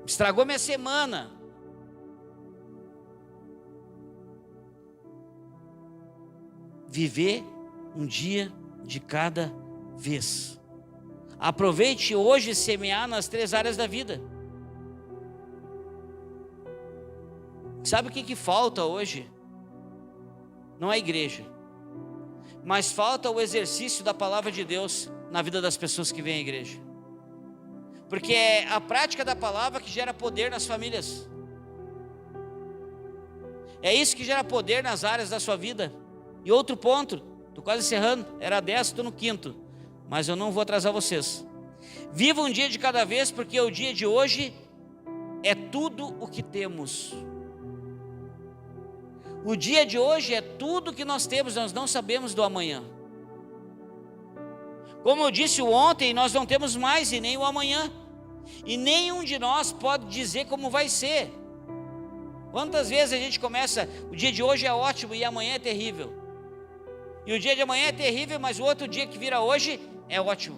Estragou minha semana. Viver um dia de cada vez. Aproveite hoje semear nas 3 áreas da vida. Sabe o que falta hoje? Não é a igreja, mas falta o exercício da palavra de Deus na vida das pessoas que vêm à igreja. Porque é a prática da palavra que gera poder nas famílias. É isso que gera poder nas áreas da sua vida. E outro ponto, estou quase encerrando, era 10, estou no 5º, mas eu não vou atrasar vocês. Viva um dia de cada vez, porque o dia de hoje é tudo o que temos. O dia de hoje é tudo o que nós temos, nós não sabemos do amanhã. Como eu disse ontem, nós não temos mais e nem o amanhã. E nenhum de nós pode dizer como vai ser. Quantas vezes a gente começa, o dia de hoje é ótimo e amanhã é terrível. E o dia de amanhã é terrível, mas o outro dia que vira hoje é ótimo.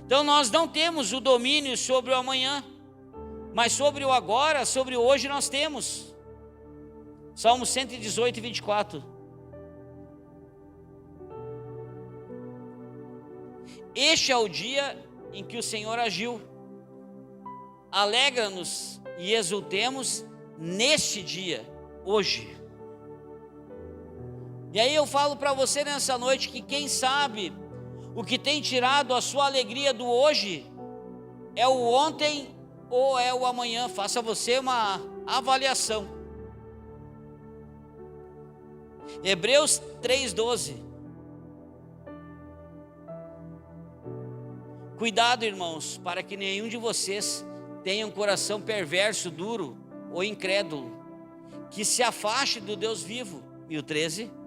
Então nós não temos o domínio sobre o amanhã, mas sobre o agora, sobre o hoje nós temos. Salmo 118, 24. Este é o dia em que o Senhor agiu. Alegra-nos e exultemos neste dia, hoje. E aí eu falo para você nessa noite que quem sabe o que tem tirado a sua alegria do hoje é o ontem ou é o amanhã. Faça você uma avaliação. Hebreus 3:12. Cuidado, irmãos, para que nenhum de vocês tenha um coração perverso, duro ou incrédulo, que se afaste do Deus vivo. E o 13.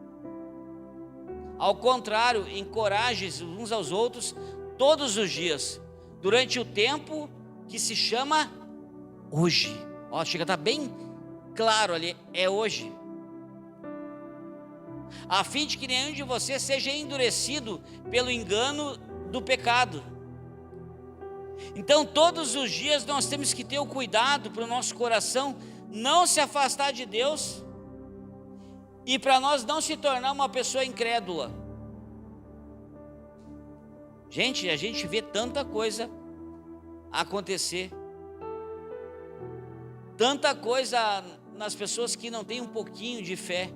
Ao contrário, encorajem uns aos outros todos os dias, durante o tempo que se chama hoje. Ó, chega a estar bem claro ali, é hoje. A fim de que nenhum de vocês seja endurecido pelo engano do pecado. Então todos os dias nós temos que ter o cuidado para o nosso coração não se afastar de Deus e para nós não se tornar uma pessoa incrédula. Gente, a gente vê tanta coisa acontecer, tanta coisa nas pessoas que não têm um pouquinho de fé,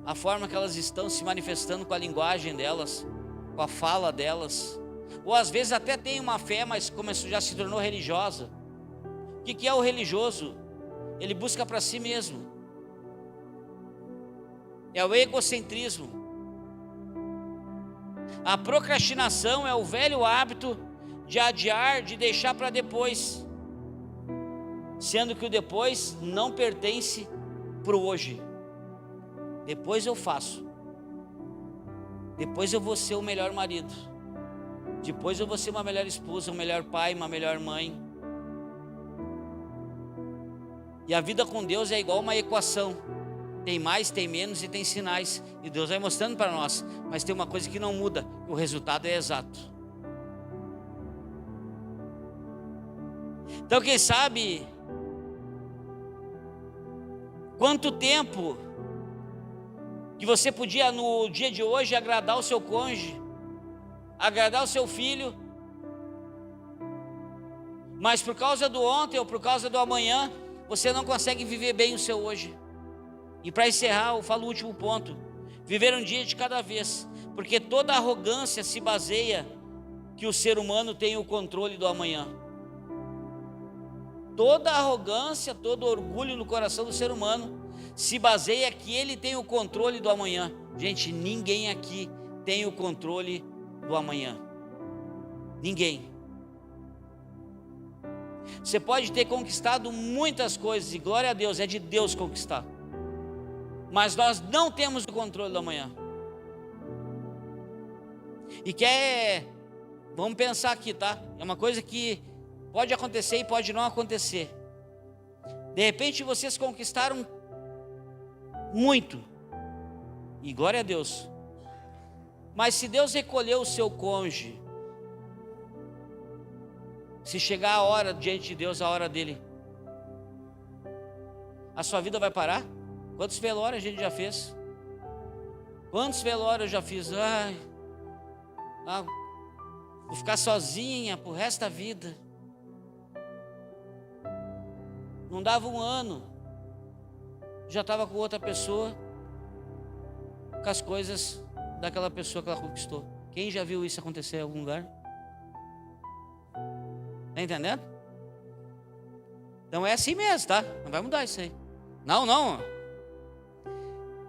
a forma que elas estão se manifestando com a linguagem delas, com a fala delas, ou às vezes até tem uma fé, mas já se tornou religiosa. O que é o religioso? Ele busca para si mesmo, é o egocentrismo. A procrastinação é o velho hábito de adiar, de deixar para depois, sendo que o depois não pertence para o hoje. Depois eu faço, depois eu vou ser o melhor marido, depois eu vou ser uma melhor esposa, um melhor pai, uma melhor mãe. E a vida com Deus é igual uma equação, tem mais, tem menos e tem sinais, e Deus vai mostrando para nós, mas tem uma coisa que não muda, o resultado é exato. Então quem sabe quanto tempo que você podia no dia de hoje agradar o seu cônjuge, agradar o seu filho, mas por causa do ontem ou por causa do amanhã, você não consegue viver bem o seu hoje. E para encerrar, eu falo o último ponto: viver um dia de cada vez, porque toda arrogância se baseia que o ser humano tem o controle do amanhã. Toda arrogância, todo orgulho no coração do ser humano se baseia que ele tem o controle do amanhã. Gente, ninguém aqui tem o controle do amanhã. Ninguém. Você pode ter conquistado muitas coisas, e glória a Deus, é de Deus conquistar. mas nós não temos o controle do amanhã. E vamos pensar aqui, tá? É uma coisa que pode acontecer e pode não acontecer. De repente vocês conquistaram muito, e glória a Deus. Mas se Deus recolher o seu cônjuge, se chegar a hora diante de Deus, a hora dele, a sua vida vai parar? Quantos velórios a gente já fez? Quantos velórios eu já fiz? Vou ficar sozinha pro resto da vida. Não dava um ano, já estava com outra pessoa, com as coisas daquela pessoa que ela conquistou. Quem já viu isso acontecer em algum lugar? Está entendendo? Então é assim mesmo, tá? Não vai mudar isso aí. Não.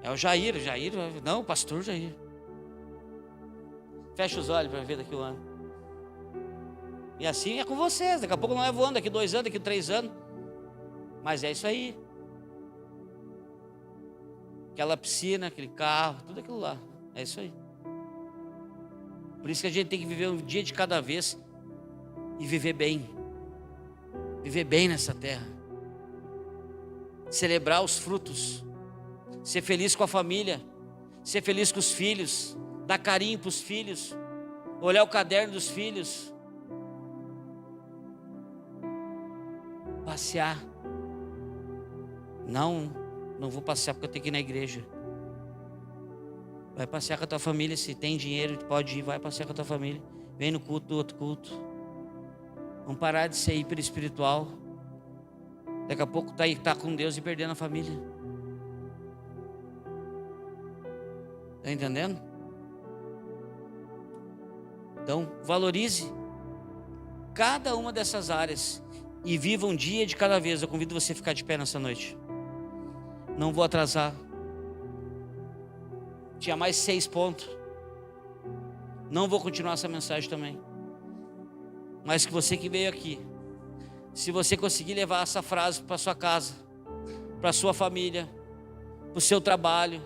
É o Jair, não, o pastor Jair. Fecha os olhos para ver daqui a um ano. E assim é com vocês. Daqui a pouco não é voando, daqui 2 anos, daqui 3 anos. Mas é isso aí. Aquela piscina, aquele carro, tudo aquilo lá. É isso aí. Por isso que a gente tem que viver um dia de cada vez e viver bem. Viver bem nessa terra. Celebrar os frutos. Ser feliz com a família. Ser feliz com os filhos. Dar carinho para os filhos. Olhar o caderno dos filhos. Passear. Não vou passear porque eu tenho que ir na igreja. Vai passear com a tua família. Se tem dinheiro, pode ir, vai passear com a tua família. Vem no culto do outro culto. Vamos parar de ser hiper espiritual. Daqui a pouco tá com Deus e perdendo a família. Está entendendo? Então, valorize cada uma dessas áreas e viva um dia de cada vez. Eu convido você a ficar de pé nessa noite. Não vou atrasar. Tinha mais 6 pontos. Não vou continuar essa mensagem também. Mas que você que veio aqui, se você conseguir levar essa frase para sua casa, para sua família, para o seu trabalho,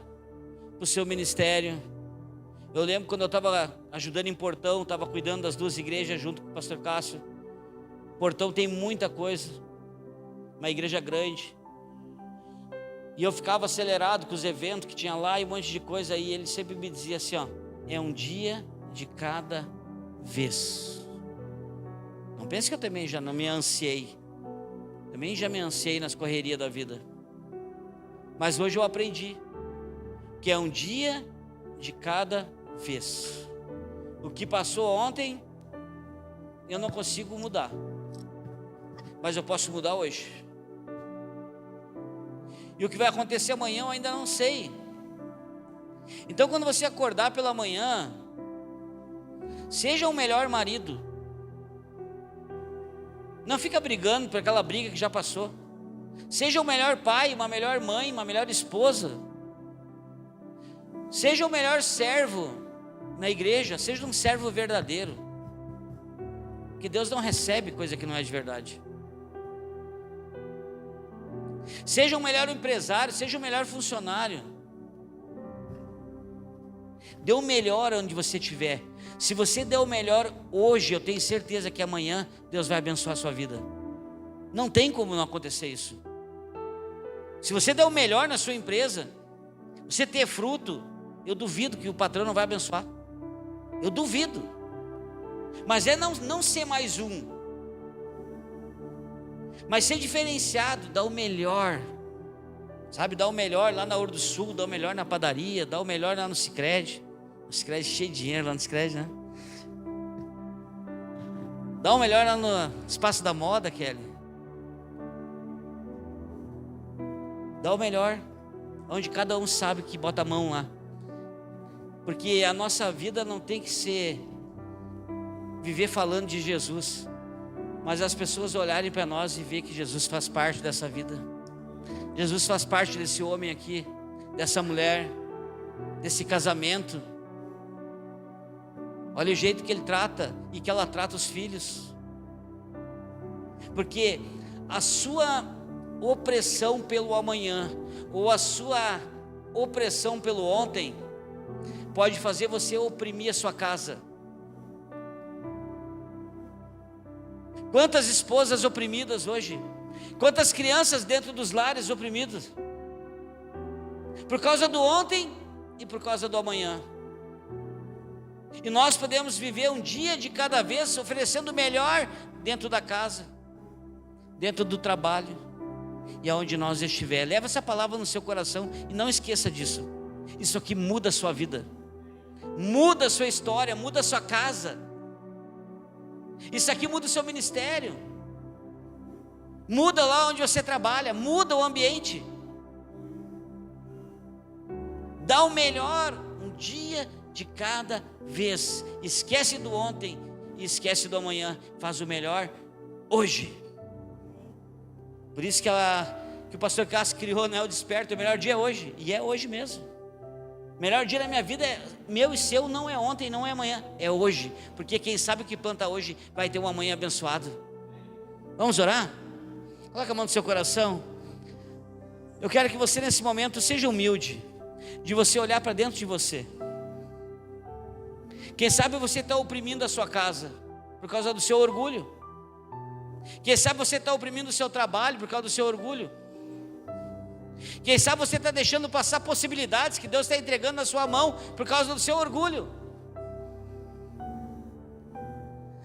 para o seu ministério. Eu lembro quando eu estava ajudando em Portão, estava cuidando das 2 igrejas junto com o pastor Cássio. Portão tem muita coisa, uma igreja grande. E eu ficava acelerado com os eventos que tinha lá e um monte de coisa. E ele sempre me dizia assim, é um dia de cada vez. Não pense que eu também já não me ansiei. Também já me ansiei nas correrias da vida. Mas hoje eu aprendi que é um dia de cada vez. O que passou ontem, eu não consigo mudar. Mas eu posso mudar hoje. E o que vai acontecer amanhã eu ainda não sei. Então quando você acordar pela manhã, seja o melhor marido. Não fica brigando por aquela briga que já passou. Seja o melhor pai, uma melhor mãe, uma melhor esposa. Seja o melhor servo na igreja. Seja um servo verdadeiro. Porque Deus não recebe coisa que não é de verdade. Seja o melhor empresário, seja o melhor funcionário. Dê o melhor onde você estiver. Se você der o melhor hoje, eu tenho certeza que amanhã Deus vai abençoar a sua vida. Não tem como não acontecer isso. Se você der o melhor na sua empresa, você ter fruto, eu duvido que o patrão não vai abençoar. Eu duvido. Mas é não ser mais um, mas ser diferenciado, dar o melhor. Sabe, dar o melhor lá na Ouro do Sul, dar o melhor na padaria, dar o melhor lá no Sicredi. O Sicredi cheio de dinheiro lá no Sicredi, né? Dá o melhor lá no Espaço da Moda, Kelly. Dá o melhor, onde cada um sabe que bota a mão lá. Porque a nossa vida não tem que ser viver falando de Jesus, mas as pessoas olharem para nós e ver que Jesus faz parte dessa vida. Jesus faz parte desse homem aqui, dessa mulher, desse casamento. Olha o jeito que ele trata e que ela trata os filhos. Porque a sua opressão pelo amanhã, ou a sua opressão pelo ontem pode fazer você oprimir a sua casa. Quantas esposas oprimidas hoje, quantas crianças dentro dos lares oprimidas, por causa do ontem e por causa do amanhã. E nós podemos viver um dia de cada vez, oferecendo o melhor dentro da casa, dentro do trabalho e aonde nós estiver. Leva essa palavra no seu coração e não esqueça disso. Isso aqui muda a sua vida, muda a sua história, muda a sua casa. Isso aqui muda o seu ministério, muda lá onde você trabalha, muda o ambiente. Dá o melhor um dia de cada vez. Esquece do ontem e esquece do amanhã. Faz o melhor hoje. Por isso que o pastor Cássio criou, né, o Desperta. O melhor dia é hoje, e é hoje mesmo. O melhor dia da minha vida é meu e seu, não é ontem, não é amanhã, é hoje. Porque quem sabe o que planta hoje vai ter um amanhã abençoado. Vamos orar? Coloca a mão no seu coração. Eu quero que você nesse momento seja humilde, de você olhar para dentro de você. Quem sabe você está oprimindo a sua casa por causa do seu orgulho. Quem sabe você está oprimindo o seu trabalho por causa do seu orgulho. Quem sabe você está deixando passar possibilidades que Deus está entregando na sua mão por causa do seu orgulho.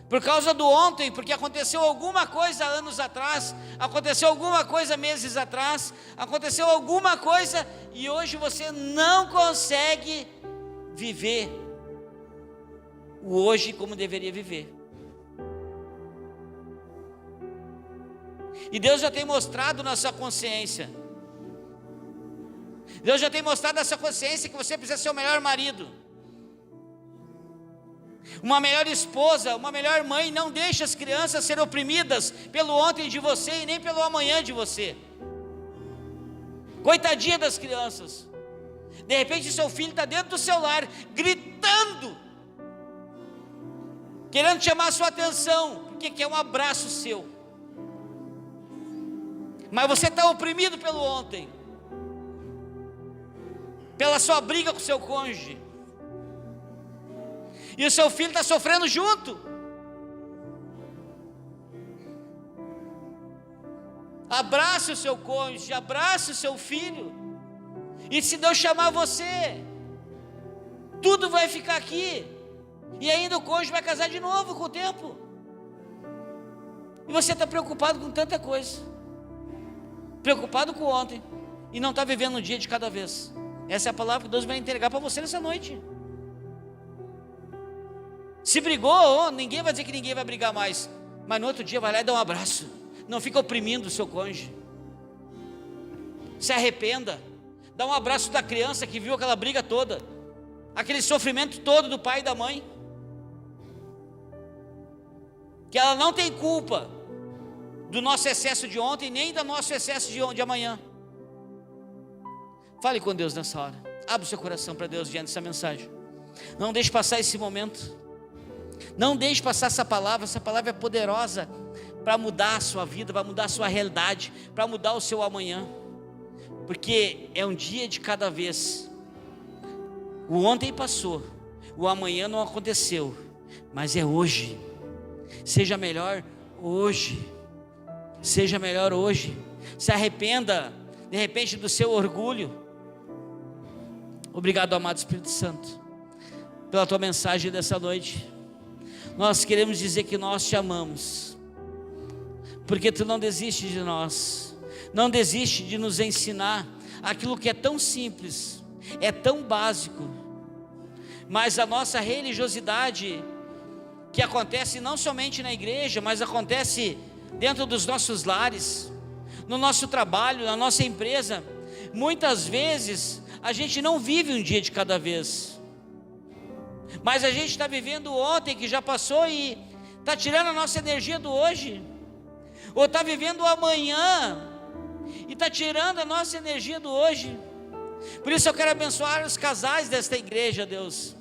Por causa do ontem, porque aconteceu alguma coisa anos atrás, aconteceu alguma coisa meses atrás, aconteceu alguma coisa e hoje você não consegue viver o hoje como deveria viver. E Deus já tem mostrado na sua consciência, Deus já tem mostrado nessa consciência que você precisa ser o melhor marido, uma melhor esposa, uma melhor mãe. Não deixe as crianças serem oprimidas pelo ontem de você e nem pelo amanhã de você. Coitadinha das crianças. De repente seu filho está dentro do seu lar, gritando, querendo chamar a sua atenção, porque quer um abraço seu. Mas você está oprimido pelo ontem, pela sua briga com o seu cônjuge, e o seu filho está sofrendo junto. Abrace o seu cônjuge, abrace o seu filho, e se Deus chamar você, tudo vai ficar aqui, e ainda o cônjuge vai casar de novo com o tempo, e você está preocupado com tanta coisa, preocupado com ontem, e não está vivendo um dia de cada vez. Essa é a palavra que Deus vai entregar para você nessa noite. Se brigou, ninguém vai dizer que ninguém vai brigar mais, mas no outro dia vai lá e dá um abraço. Não fica oprimindo o seu cônjuge. Se arrependa. Dá um abraço da criança que viu aquela briga toda, aquele sofrimento todo do pai e da mãe, que ela não tem culpa do nosso excesso de ontem, nem do nosso excesso de amanhã. Fale com Deus nessa hora. Abra o seu coração para Deus diante dessa mensagem. Não deixe passar esse momento. Não deixe passar essa palavra. Essa palavra é poderosa para mudar a sua vida, para mudar a sua realidade, para mudar o seu amanhã. Porque é um dia de cada vez. O ontem passou, o amanhã não aconteceu, mas é hoje. Seja melhor hoje. Seja melhor hoje. Se arrependa de repente do seu orgulho. Obrigado, amado Espírito Santo, pela tua mensagem dessa noite. Nós queremos dizer que nós te amamos, porque tu não desiste de nós, não desiste de nos ensinar aquilo que é tão simples, é tão básico, mas a nossa religiosidade, que acontece não somente na igreja, mas acontece dentro dos nossos lares, no nosso trabalho, na nossa empresa, muitas vezes a gente não vive um dia de cada vez, mas a gente está vivendo ontem que já passou e está tirando a nossa energia do hoje, ou está vivendo o amanhã e está tirando a nossa energia do hoje. Por isso eu quero abençoar os casais desta igreja, Deus.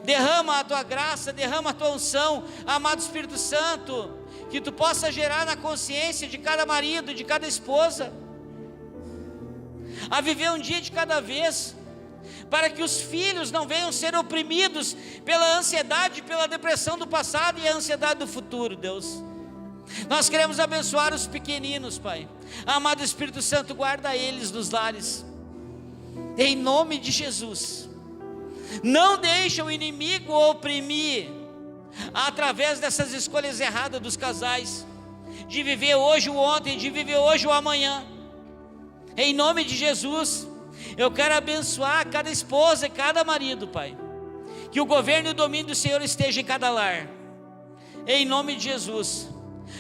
Derrama a tua graça, derrama a tua unção, amado Espírito Santo, que tu possa gerar na consciência de cada marido, de cada esposa, a viver um dia de cada vez, para que os filhos não venham ser oprimidos pela ansiedade, pela depressão do passado e a ansiedade do futuro, Deus. Nós queremos abençoar os pequeninos, Pai. Amado Espírito Santo, guarda eles nos lares, em nome de Jesus. Não deixa o inimigo oprimir, através dessas escolhas erradas dos casais, de viver hoje o ontem, de viver hoje o amanhã. Em nome de Jesus, eu quero abençoar cada esposa e cada marido, Pai. Que o governo e o domínio do Senhor esteja em cada lar, em nome de Jesus.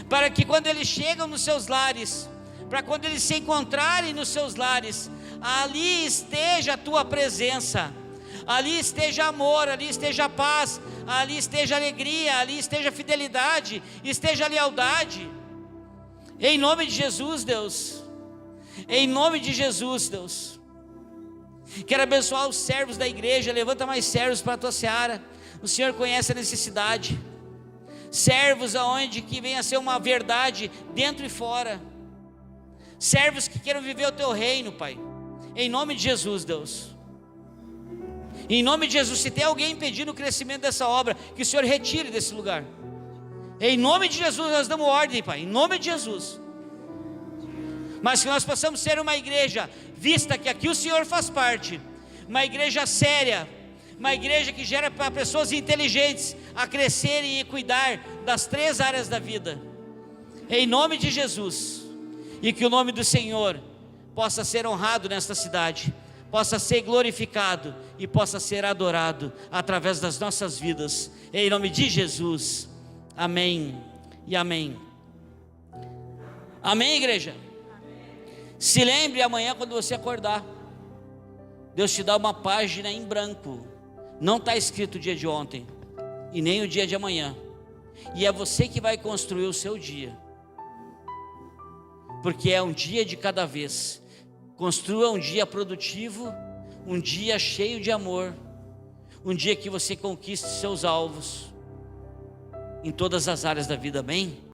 Para que quando eles chegam nos seus lares, para quando eles se encontrarem nos seus lares, ali esteja a tua presença, ali esteja amor, ali esteja paz, ali esteja alegria, ali esteja fidelidade, esteja lealdade. Em nome de Jesus, Deus. Em nome de Jesus, Deus. Quero abençoar os servos da igreja. Levanta mais servos para a tua seara. O Senhor conhece a necessidade. Servos aonde que venha a ser uma verdade dentro e fora. Servos que queiram viver o teu reino, Pai. Em nome de Jesus, Deus. Em nome de Jesus, se tem alguém impedindo o crescimento dessa obra, que o Senhor retire desse lugar. Em nome de Jesus nós damos ordem, Pai. Em nome de Jesus. Mas que nós possamos ser uma igreja, vista que aqui o Senhor faz parte, uma igreja séria, uma igreja que gera para pessoas inteligentes a crescerem e cuidar das 3 áreas da vida, em nome de Jesus. E que o nome do Senhor possa ser honrado nesta cidade, possa ser glorificado e possa ser adorado através das nossas vidas, em nome de Jesus. Amém e amém. Amém, igreja? Se lembre amanhã quando você acordar, Deus te dá uma página em branco, não está escrito o dia de ontem e nem o dia de amanhã, e é você que vai construir o seu dia, porque é um dia de cada vez. Construa um dia produtivo, um dia cheio de amor, um dia que você conquiste seus alvos em todas as áreas da vida, amém?